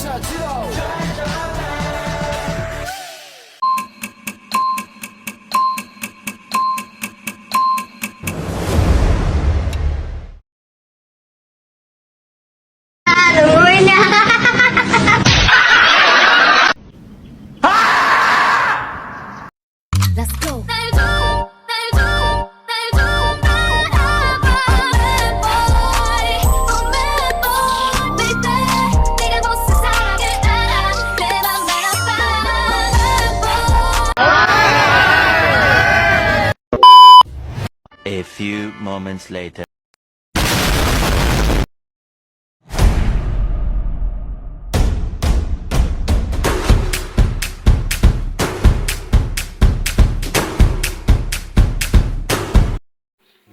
Let's go. A few moments later.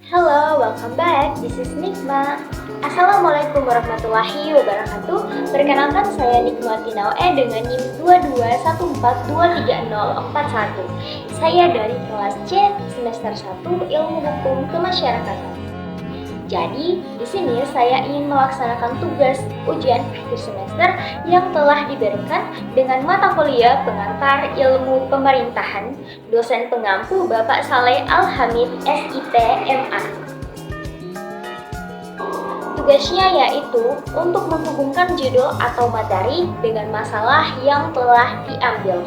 Halo, welcome back. This is Nikma. Assalamualaikum warahmatullahi wabarakatuh. Perkenalkan saya Nikma Tinaue dengan NIM 221423041. Saya dari kelas C semester 1 Ilmu Hukum Kemasyarakatan. Jadi, di sini saya ingin melaksanakan tugas ujian akhir semester yang telah diberikan dengan mata kuliah pengantar ilmu pemerintahan, dosen pengampu Bapak Saleh Al-Hamid, SIP, MA. Tugasnya yaitu untuk menghubungkan judul atau materi dengan masalah yang telah diambil.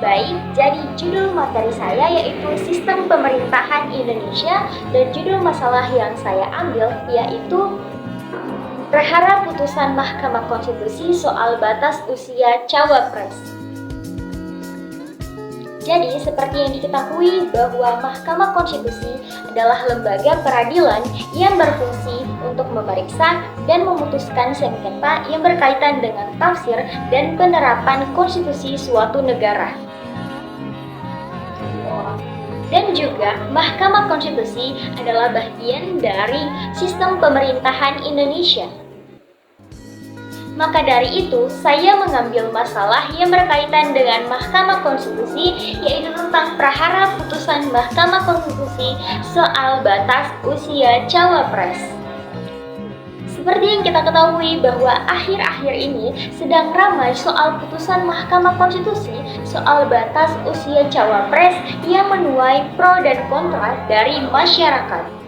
Baik, jadi judul materi saya yaitu Sistem Pemerintahan Indonesia dan judul masalah yang saya ambil yaitu Perkara Putusan Mahkamah Konstitusi soal batas usia cawapres. Jadi, seperti yang diketahui bahwa Mahkamah Konstitusi adalah lembaga peradilan yang berfungsi untuk memeriksa dan memutuskan sengketa yang berkaitan dengan tafsir dan penerapan konstitusi suatu negara. Dan juga Mahkamah Konstitusi adalah bagian dari sistem pemerintahan Indonesia. Maka dari itu, saya mengambil masalah yang berkaitan dengan Mahkamah Konstitusi, yaitu tentang perkara putusan Mahkamah Konstitusi soal batas usia cawapres. Seperti yang kita ketahui bahwa akhir-akhir ini sedang ramai soal putusan Mahkamah Konstitusi soal batas usia cawapres yang menuai pro dan kontra dari masyarakat.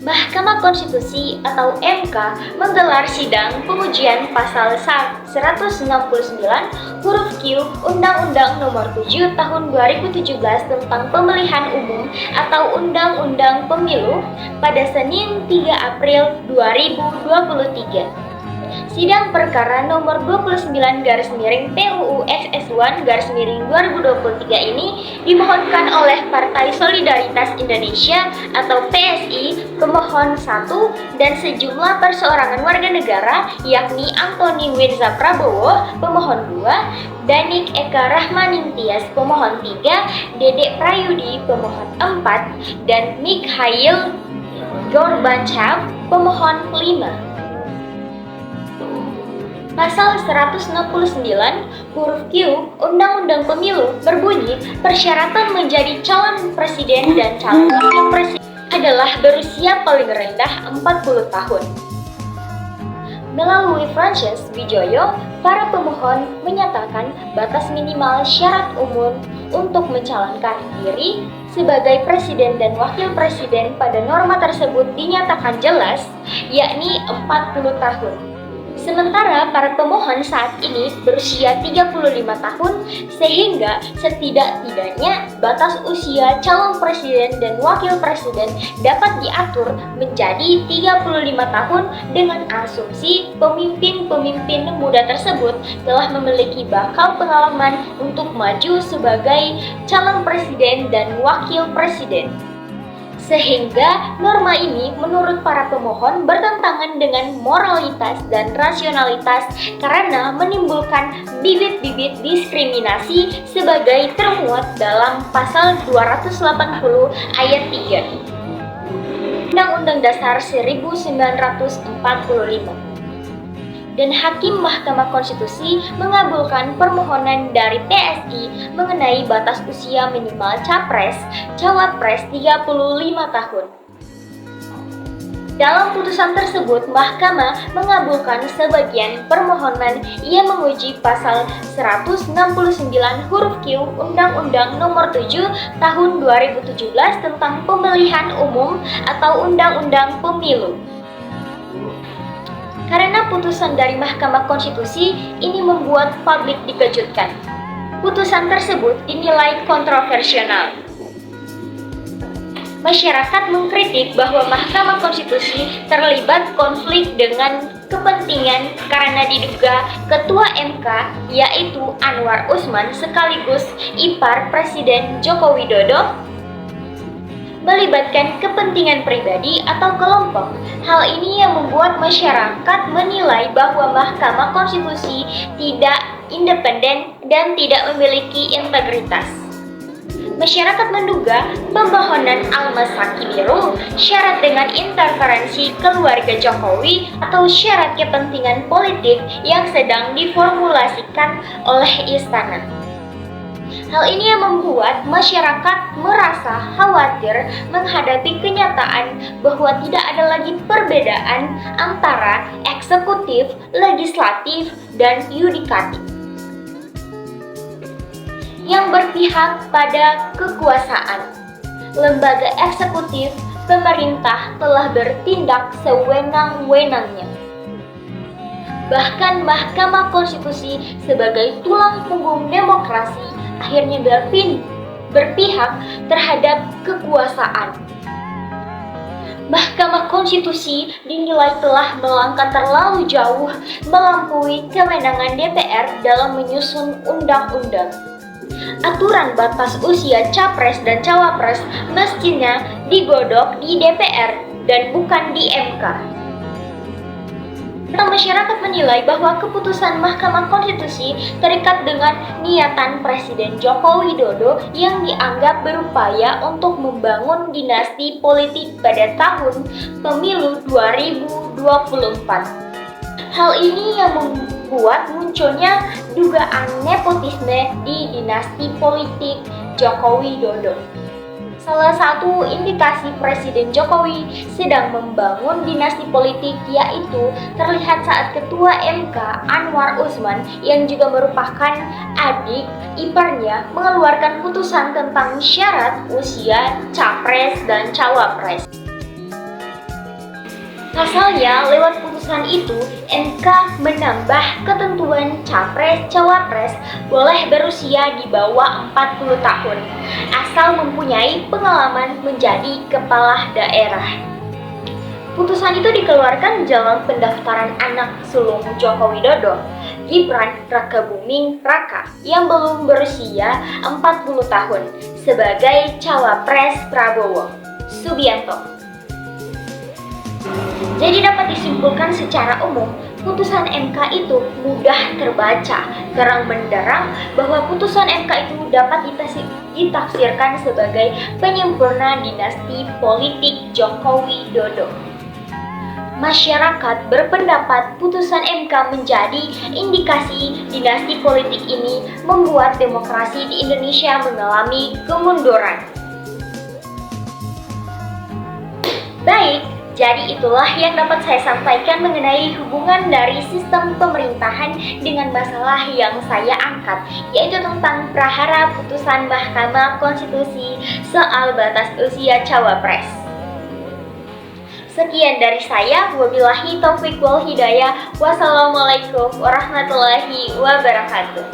Mahkamah Konstitusi atau MK menggelar sidang pengujian pasal 169 huruf Q Undang-Undang Nomor 7 Tahun 2017 tentang Pemilihan Umum atau Undang-Undang Pemilu pada Senin 3 April 2023. Sidang perkara nomor 29/PUU XS1/2023 ini dimohonkan oleh Partai Solidaritas Indonesia atau PSI pemohon 1 dan sejumlah perseorangan warga negara yakni Antoni Wirza Prabowo pemohon 2, Danik Eka Rahmaningtyas pemohon 3, Dedek Prayudi pemohon 4, dan Mikhail Gorbachev pemohon 5. Pasal 169 huruf Q Undang-Undang Pemilu berbunyi persyaratan menjadi calon presiden dan calon wakil presiden adalah berusia paling rendah 40 tahun. Melalui Frances Wijoyo, para pemohon menyatakan batas minimal syarat umum untuk mencalonkan diri sebagai presiden dan wakil presiden pada norma tersebut dinyatakan jelas, yakni 40 tahun. Sementara para pemohon saat ini berusia 35 tahun sehingga setidak-tidaknya batas usia calon presiden dan wakil presiden dapat diatur menjadi 35 tahun dengan asumsi pemimpin-pemimpin muda tersebut telah memiliki bakal pengalaman untuk maju sebagai calon presiden dan wakil presiden. Sehingga norma ini menurut para pemohon bertentangan dengan moralitas dan rasionalitas karena menimbulkan bibit-bibit diskriminasi sebagai termuat dalam pasal 280 ayat 3 Undang-Undang Dasar 1945. Dan Hakim Mahkamah Konstitusi mengabulkan permohonan dari PSI mengenai batas usia minimal capres, cawapres 35 tahun. Dalam putusan tersebut, Mahkamah mengabulkan sebagian permohonan yang menguji pasal 169 huruf Q Undang-Undang Nomor 7 Tahun 2017 tentang Pemilihan Umum atau Undang-Undang Pemilu. Karena putusan dari Mahkamah Konstitusi ini membuat publik dikejutkan. Putusan tersebut dinilai kontroversial. Masyarakat mengkritik bahwa Mahkamah Konstitusi terlibat konflik dengan kepentingan karena diduga Ketua MK yaitu Anwar Usman sekaligus ipar Presiden Joko Widodo melibatkan kepentingan pribadi atau kelompok. Hal ini yang membuat masyarakat menilai bahwa Mahkamah Konstitusi tidak independen dan tidak memiliki integritas. Masyarakat menduga pemohonan Al-Masaki Biru syarat dengan interferensi keluarga Jokowi atau syarat kepentingan politik yang sedang diformulasikan oleh istana. Hal ini yang membuat masyarakat merasa khawatir menghadapi kenyataan bahwa tidak ada lagi perbedaan antara eksekutif, legislatif, dan yudikatif yang berpihak pada kekuasaan. Lembaga eksekutif pemerintah telah bertindak sewenang-wenangnya. Bahkan Mahkamah Konstitusi sebagai tulang punggung demokrasi akhirnya berpihak terhadap kekuasaan. Mahkamah Konstitusi dinilai telah melangkah terlalu jauh melampaui kewenangan DPR dalam menyusun undang-undang. Aturan batas usia capres dan cawapres mestinya digodok di DPR dan bukan di MK. Masyarakat menilai bahwa keputusan Mahkamah Konstitusi terikat dengan niatan Presiden Joko Widodo yang dianggap berupaya untuk membangun dinasti politik pada tahun pemilu 2024. Hal ini yang membuat munculnya dugaan nepotisme di dinasti politik Joko Widodo. Salah satu indikasi Presiden Jokowi sedang membangun dinasti politik yaitu terlihat saat Ketua MK Anwar Usman yang juga merupakan adik iparnya mengeluarkan putusan tentang syarat usia capres dan cawapres. Pasalnya, lewat putusan itu, MK menambah ketentuan capres-cawapres boleh berusia di bawah 40 tahun, asal mempunyai pengalaman menjadi kepala daerah. Putusan itu dikeluarkan dalam pendaftaran anak sulung Joko Widodo, Gibran Rakabuming Raka, yang belum berusia 40 tahun, sebagai cawapres Prabowo Subianto. Jadi dapat disimpulkan secara umum, putusan MK itu mudah terbaca, terang benderang bahwa putusan MK itu dapat ditafsirkan sebagai penyempurna dinasti politik Joko Widodo. Masyarakat berpendapat putusan MK menjadi indikasi dinasti politik ini membuat demokrasi di Indonesia mengalami kemunduran. Baik, jadi itulah yang dapat saya sampaikan mengenai hubungan dari sistem pemerintahan dengan masalah yang saya angkat, yaitu tentang prahara putusan Mahkamah Konstitusi soal batas usia cawapres. Sekian dari saya, wabillahi taufiq wal hidayah, wassalamualaikum warahmatullahi wabarakatuh.